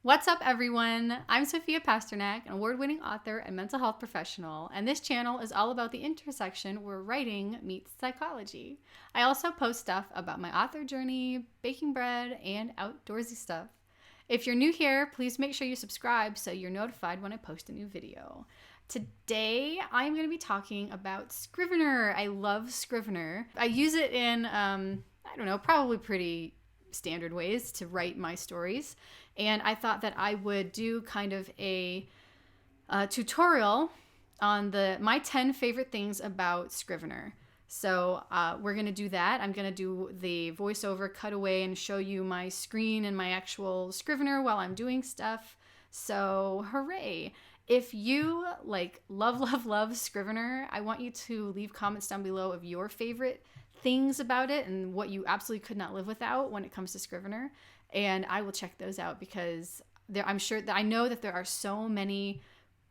What's up, everyone? I'm Sophia Pasternak, an award-winning author and mental health professional, and this channel is all about the intersection where writing meets psychology. I also post stuff about my author journey, baking bread, and outdoorsy stuff. If you're new here, please make sure you subscribe so you're notified when I post a new video. Today, I'm going to be talking about Scrivener. I love Scrivener. I use it in, probably pretty standard ways to write my stories. And I thought that I would do kind of a tutorial on my 10 favorite things about Scrivener. So we're going to do that. I'm going to do the voiceover cutaway and show you my screen and my actual Scrivener while I'm doing stuff. So hooray. If you love Scrivener, I want you to leave comments down below of your favorite things about it and what you absolutely could not live without when it comes to Scrivener. And I will check those out because I know that there are so many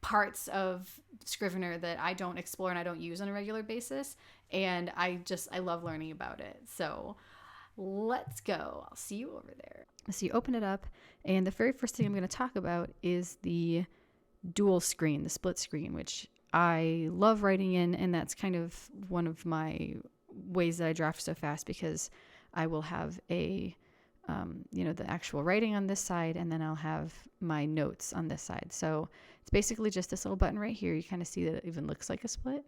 parts of Scrivener that I don't explore and I don't use on a regular basis. And I love learning about it. So let's go. I'll see you over there. So you open it up, and the very first thing I'm going to talk about is the dual screen, the split screen, which I love writing in. And that's kind of one of my ways that I draft so fast, because I will have the actual writing on this side, and then I'll have my notes on this side. So it's basically just this little button right here. You kind of see that it even looks like a split.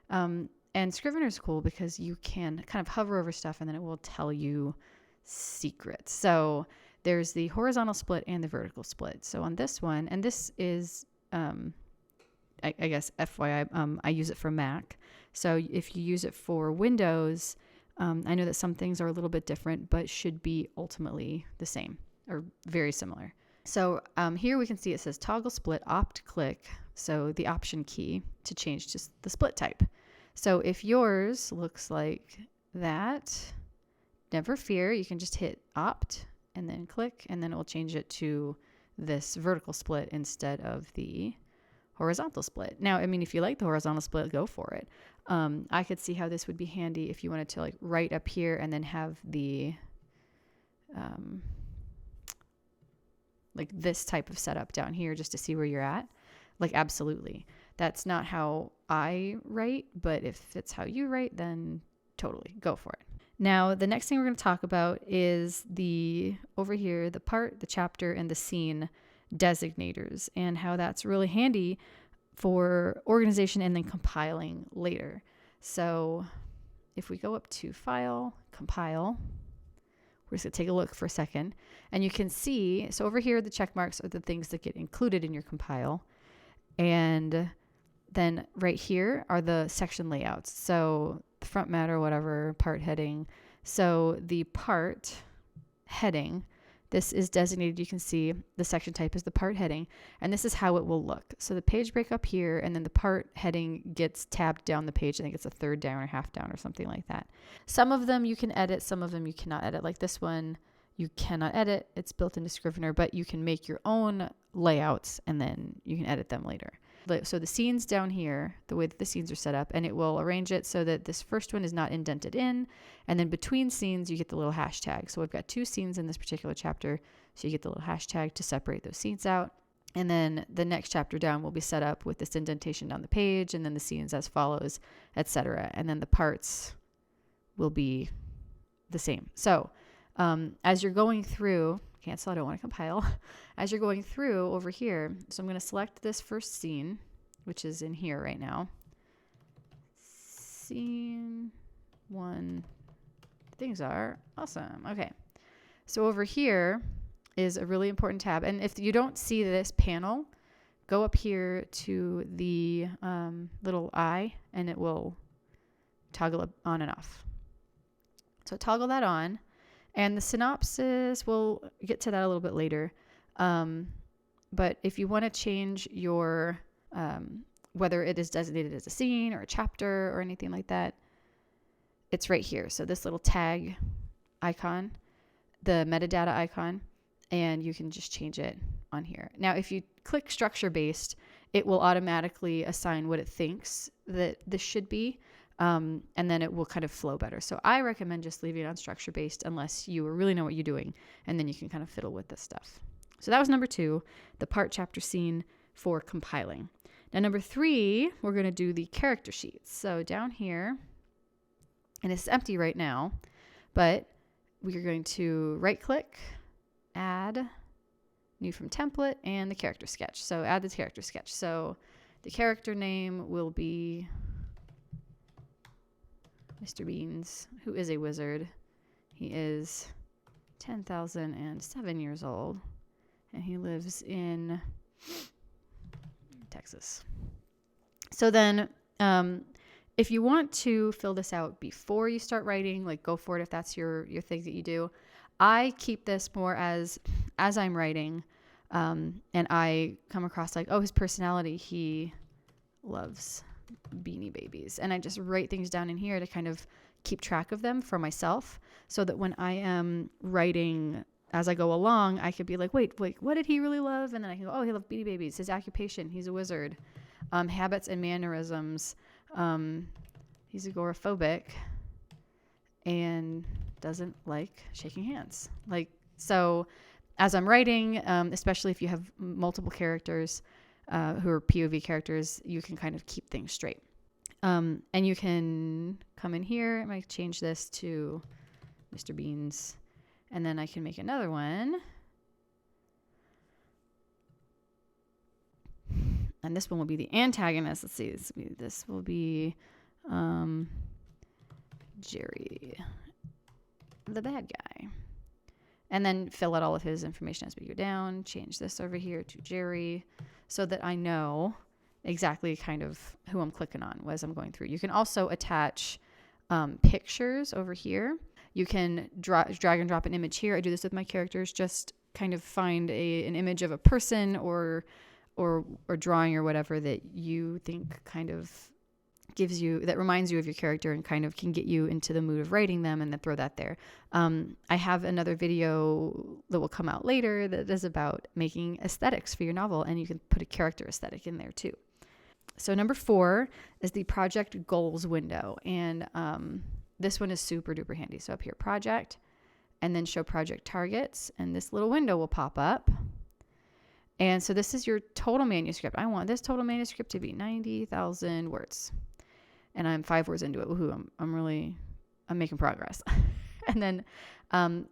And Scrivener is cool because you can kind of hover over stuff and then it will tell you secrets. So there's the horizontal split and the vertical split. So on this one, and this is, I guess FYI, I use it for Mac. So if you use it for Windows, I know that some things are a little bit different, but should be ultimately the same or very similar. So here we can see it says toggle split opt click. So the option key to change just the split type. So if yours looks like that, never fear. You can just hit opt and then click, and then it will change it to this vertical split instead of the horizontal split. Now, I mean, if you like the horizontal split, go for it. I could see how this would be handy if you wanted to write up here and then have the this type of setup down here just to see where you're at. Absolutely. That's not how I write, but if it's how you write, then totally go for it. Now, the next thing we're going to talk about is over here, the part, the chapter, and the scene designators, and how that's really handy for organization and then compiling later. So if we go up to File, Compile, we're just going to take a look for a second, and you can see, so over here, the check marks are the things that get included in your compile, and then right here are the section layouts. So the front matter, whatever, part heading. So the part heading, this is designated. You can see the section type is the part heading, and this is how it will look. So the page break up here, and then the part heading gets tabbed down the page. I think it's a third down or half down or something like that. Some of them you can edit, some of them you cannot edit. Like this one, you cannot edit. It's built into Scrivener, but you can make your own layouts and then you can edit them later. So the scenes down here, the way that the scenes are set up, and it will arrange it so that this first one is not indented in, and then between scenes you get the little hashtag. So we've got 2 scenes in this particular chapter, so you get the little hashtag to separate those scenes out. And then the next chapter down will be set up with this indentation down the page, and then the scenes as follows, etc. And then the parts will be the same. So as you're going through, cancel, I don't want to compile. As you're going through over here, so I'm going to select this first scene, which is in here right now. Scene 1. Things are awesome. Okay. So over here is a really important tab. And if you don't see this panel, go up here to the little eye, and it will toggle it on and off. So toggle that on. And the synopsis, we'll get to that a little bit later. But if you want to change your, whether it is designated as a scene or a chapter or anything like that, it's right here. So this little tag icon, the metadata icon, and you can just change it on here. Now, if you click structure based, it will automatically assign what it thinks that this should be. And then it will kind of flow better. So I recommend just leaving it on structure based unless you really know what you're doing, and then you can kind of fiddle with this stuff. So that was number 2, the part chapter scene for compiling. Now, number 3, we're going to do the character sheets. So down here, and it's empty right now, but we're going to right click, add, new from template, and the character sketch. So add the character sketch. So the character name will be Mr. Beans, who is a wizard. He is 10,007 years old, and he lives in Texas. So then, if you want to fill this out before you start writing, like go for it if that's your thing that you do. I keep this more as I'm writing, and I come across like, oh, his personality, he loves Beanie Babies. And I just write things down in here to kind of keep track of them for myself, so that when I am writing as I go along, I could be like, wait, what did he really love? And then I can go, oh, he loved Beanie Babies. His occupation, he's a wizard. Habits and mannerisms, he's agoraphobic and doesn't like shaking hands. Like, so as I'm writing, especially if you have multiple characters who are POV characters, you can kind of keep things straight. And you can come in here. I might change this to Mr. Beans, and then I can make another one. And this one will be the antagonist. Let's see. This will be Jerry, the bad guy. And then fill out all of his information as we go down. Change this over here to Jerry, so that I know exactly kind of who I'm clicking on as I'm going through. You can also attach pictures over here. You can drag and drop an image here. I do this with my characters. Just kind of find an image of a person or drawing or whatever that you think kind of gives you, that reminds you of your character and kind of can get you into the mood of writing them, and then throw that there. I have another video that will come out later that is about making aesthetics for your novel, and you can put a character aesthetic in there too. So number 4 is the project goals window. And this one is super duper handy. So up here, project, and then show project targets. And this little window will pop up. And so this is your total manuscript. I want this total manuscript to be 90,000 words. And I'm 5 words into it. Woohoo, I'm making progress. And then,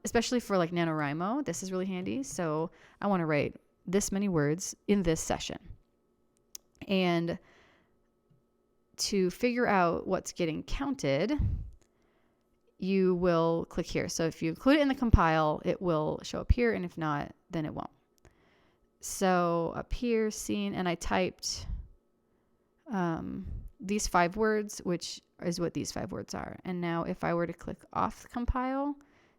especially for like NaNoWriMo, this is really handy. So I want to write this many words in this session. And to figure out what's getting counted, you will click here. So if you include it in the compile, it will show up here. And if not, then it won't. So up here, scene, and I typed these 5 words, which is what these 5 words are. And now if I were to click off the compile,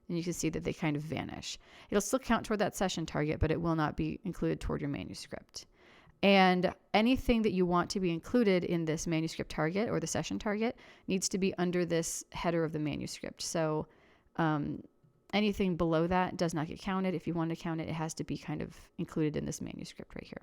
and you can see that they kind of vanish. It'll still count toward that session target, but it will not be included toward your manuscript. And anything that you want to be included in this manuscript target or the session target needs to be under this header of the manuscript. So anything below that does not get counted. If you want to count it, it has to be kind of included in this manuscript right here.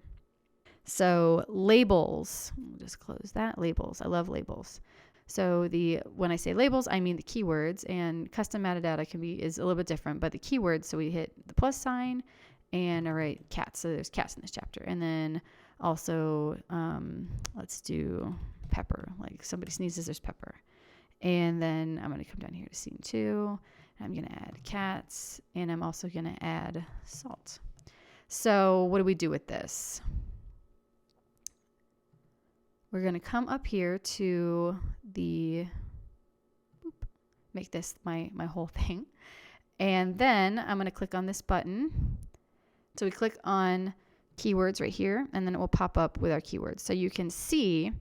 So labels, we'll just close that. Labels, I love labels. So when I say labels, I mean the keywords, and custom metadata is a little bit different, but the keywords, so we hit the plus sign, and all right, cats. So there's cats in this chapter. And then also, let's do pepper. Like somebody sneezes, there's pepper. And then I'm going to come down here to scene 2. I'm going to add cats, and I'm also going to add salt. So what do we do with this? We're going to come up here to make this my whole thing. And then I'm going to click on this button. So we click on keywords right here, and then it will pop up with our keywords. So you can see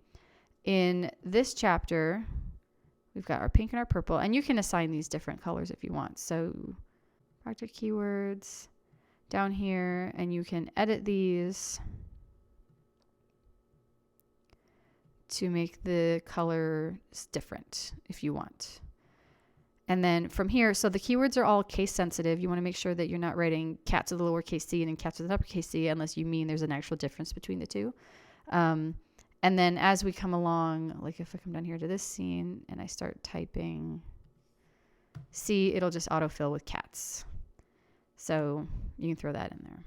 in this chapter, we've got our pink and our purple, and you can assign these different colors if you want. So project keywords down here, and you can edit these to make the colors different if you want. And then from here, so the keywords are all case sensitive. You want to make sure that you're not writing cats with a lowercase c and then cats with an uppercase c unless you mean there's an actual difference between the two. And then as we come along, like if I come down here to this scene and I start typing C, it'll just autofill with cats. So you can throw that in there.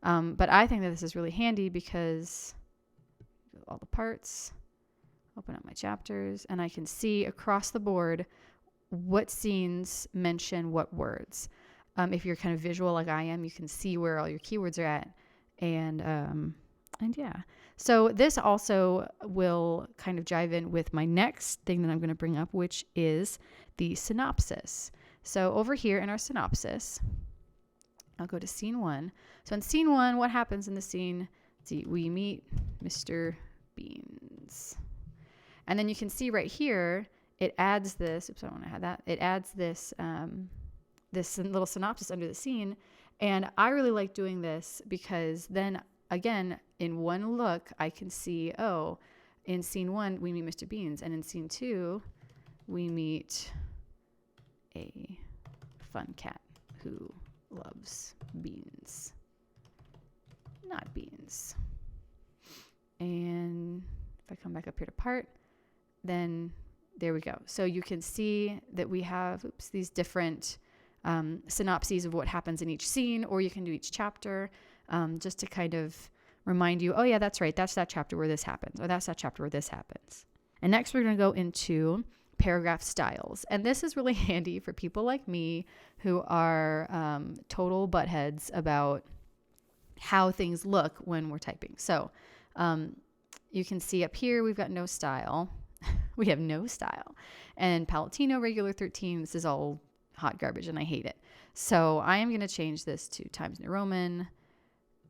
But I think that this is really handy because all the parts, open up my chapters, and I can see across the board what scenes mention what words. If you're kind of visual like I am, you can see where all your keywords are at. And yeah. So this also will kind of jive in with my next thing that I'm going to bring up, which is the synopsis. So over here in our synopsis, I'll go to scene 1. So in scene 1, what happens in the scene? See, we meet Mr. Beans. And then you can see right here, it adds this, oops, I don't want to have that. It adds this, this little synopsis under the scene. And I really like doing this because then again, in one look, I can see, oh, in scene 1, we meet Mr. Beans. And in scene 2, we meet a fun cat who loves beans. Not beans. And if I come back up here to part, then there we go. So you can see that we have these different synopses of what happens in each scene, or you can do each chapter just to kind of remind you, oh yeah, that's right. That's that chapter where this happens, or that's that chapter where this happens. And next we're going to go into paragraph styles. And this is really handy for people like me who are total buttheads about how things look when we're typing. So you can see up here, we've got no style. We have no style. And Palatino, regular 13, this is all hot garbage and I hate it. So I am going to change this to Times New Roman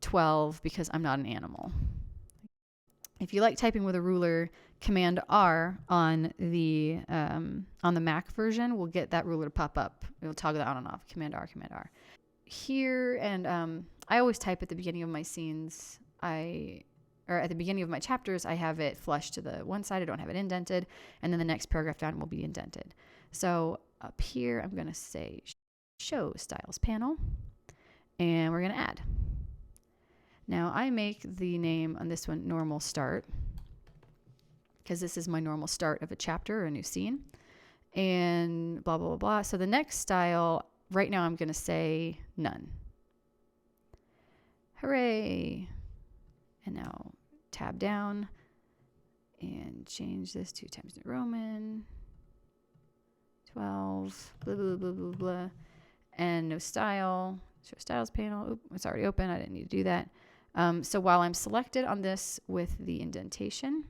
12 because I'm not an animal. If you like typing with a ruler, Command R on the Mac version will get that ruler to pop up. It will toggle that on and off. Command R, Command R. Here, and I always type at the beginning of my scenes. Or at the beginning of my chapters, I have it flushed to the one side. I don't have it indented. And then the next paragraph down will be indented. So up here, I'm going to say Show Styles Panel. And we're going to add. Now, I make the name on this one Normal Start, because this is my normal start of a chapter or a new scene. And blah, blah, blah, blah. So the next style, right now I'm going to say None. Hooray. And now tab down and change this to Times New Roman 12, blah, blah, blah, blah, blah. And no style. Show Styles Panel. Oop, it's already open. I didn't need to do that. So while I'm selected on this with the indentation,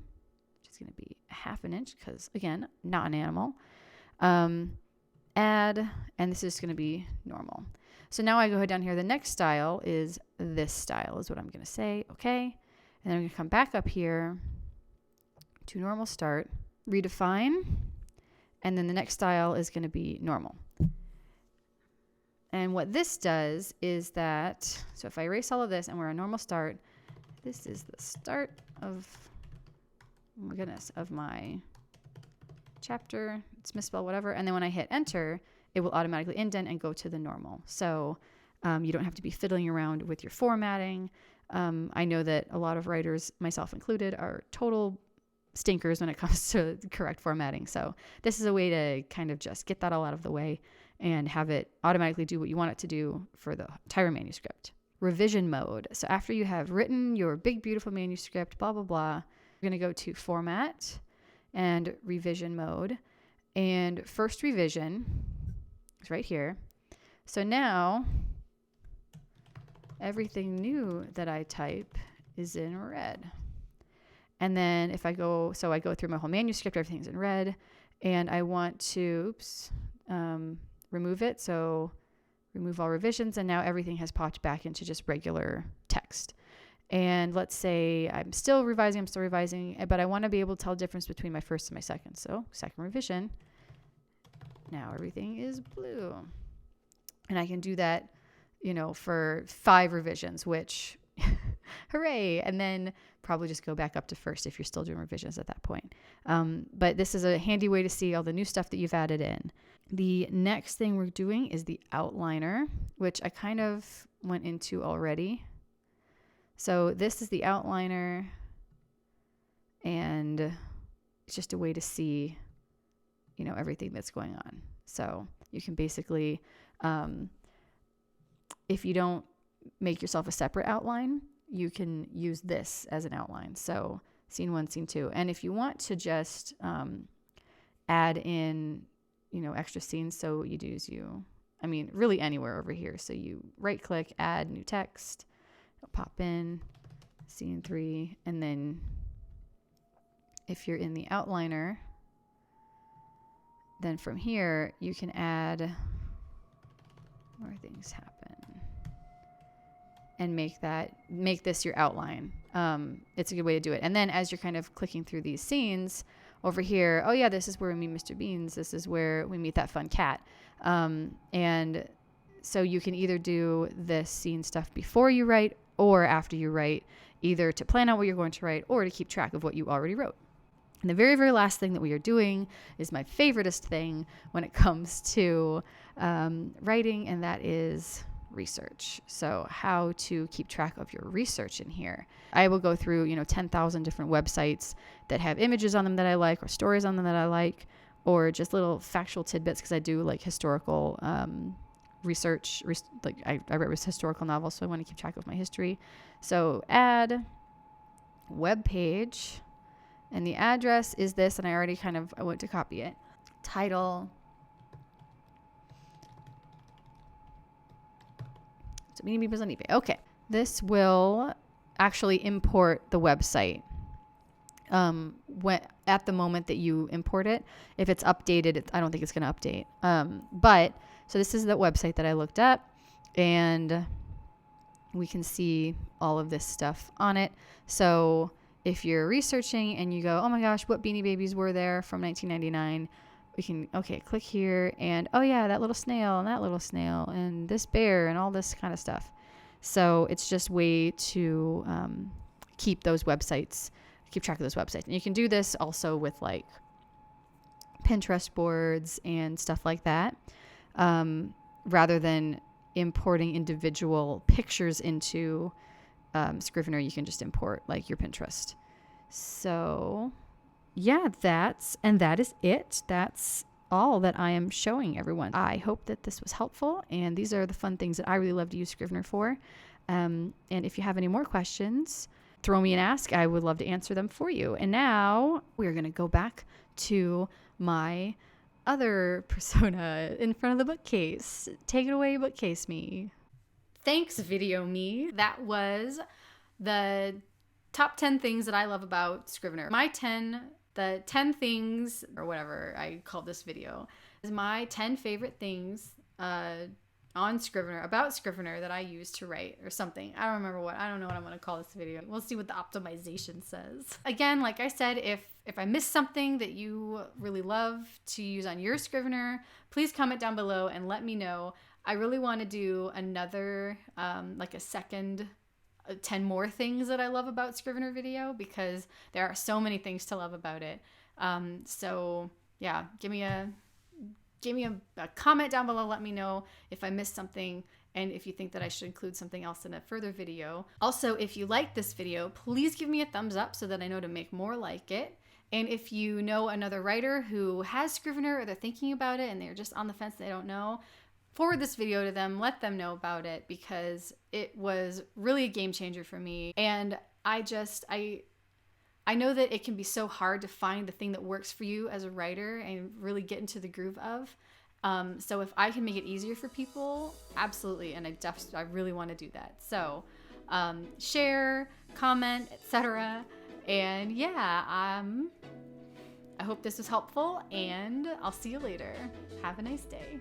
which is going to be 1/2 inch because, again, not an animal, add, and this is going to be normal. So now I go down here. The next style is this style is what I'm going to say. Okay. And then I'm going to come back up here to Normal Start, redefine, and then the next style is going to be normal. And what this does is that, so if I erase all of this and we're on Normal Start, this is the start of, oh my goodness, of my chapter. It's misspelled, whatever. And then when I hit enter, it will automatically indent and go to the normal. So you don't have to be fiddling around with your formatting. I know that a lot of writers, myself included, are total stinkers when it comes to correct formatting. So this is a way to kind of just get that all out of the way and have it automatically do what you want it to do for the entire manuscript. Revision mode. So after you have written your big, beautiful manuscript, blah, blah, blah, you're going to go to Format and Revision mode. And first revision is right here. So now everything new that I type is in red. And then if I go, so I go through my whole manuscript, everything's in red, and I want to, remove it. So remove all revisions, and now everything has popped back into just regular text. And let's say I'm still revising, but I want to be able to tell the difference between my first and my second. So second revision, now everything is blue. And I can do that, for 5 revisions, which hooray. And then probably just go back up to first if you're still doing revisions at that point. But this is a handy way to see all the new stuff that you've added in. The next thing we're doing is the outliner, which I kind of went into already. So this is the outliner, and it's just a way to see, everything that's going on. So you can basically, if you don't make yourself a separate outline, you can use this as an outline. So scene 1, scene 2. And if you want to just add in, extra scenes, so what you do is really anywhere over here. So you right click, add new text, it'll pop in scene 3. And then if you're in the outliner, then from here you can add where things happen and make this your outline. It's a good way to do it. And then as you're kind of clicking through these scenes over here, oh yeah, this is where we meet Mr. Beans. This is where we meet that fun cat. And so you can either do this scene stuff before you write or after you write, either to plan out what you're going to write or to keep track of what you already wrote. And the very, very last thing that we are doing is my favoriteest thing when it comes to writing, and that is research. So how to keep track of your research in here. I will go through, 10,000 different websites that have images on them that I like, or stories on them that I like, or just little factual tidbits, because I do like historical research. I write historical novels, so I want to keep track of my history. So add web page. And the address is this, and I went to copy it. Title. So Beanie Beavers on eBay. Okay. This will actually import the website. At the moment that you import it. If it's updated, I don't think it's going to update. So this is the website that I looked up, and we can see all of this stuff on it. So if you're researching and you go, oh my gosh, what Beanie Babies were there from 1999? We can, click here and, oh yeah, that little snail and this bear and all this kind of stuff. So it's just way to keep track of those websites. And you can do this also with like Pinterest boards and stuff like that. Rather than importing individual pictures into Scrivener, you can just import like your Pinterest. So yeah, that is it. That's all that I am showing everyone. I hope that this was helpful, and these are the fun things that I really love to use Scrivener for. And if you have any more questions, throw me an ask. I would love to answer them for you. And now we're going to go back to my other persona in front of the bookcase. Take it away, bookcase me. Thanks, video me. That was the top 10 things that I love about Scrivener. The 10 things, or whatever I call this video, is my 10 favorite things on Scrivener, about Scrivener, that I use to write or something. I don't know what I'm going to call this video. We'll see what the optimization says. Again, like I said, if I missed something that you really love to use on your Scrivener, please comment down below and let me know. I really want to do another, like a second 10 more things that I love about Scrivener video, because there are so many things to love about it. So yeah, give me a comment down below. Let me know if I missed something and if you think that I should include something else in a further video. Also, if you like this video, please give me a thumbs up so that I know to make more like it. And if you know another writer who has Scrivener, or they're thinking about it and they're just on the fence, they don't know, forward this video to them, let them know about it, because it was really a game changer for me. And I know that it can be so hard to find the thing that works for you as a writer and really get into the groove of. So if I can make it easier for people, absolutely. And I really want to do that. So share, comment, etc. And yeah, I hope this was helpful, and I'll see you later. Have a nice day.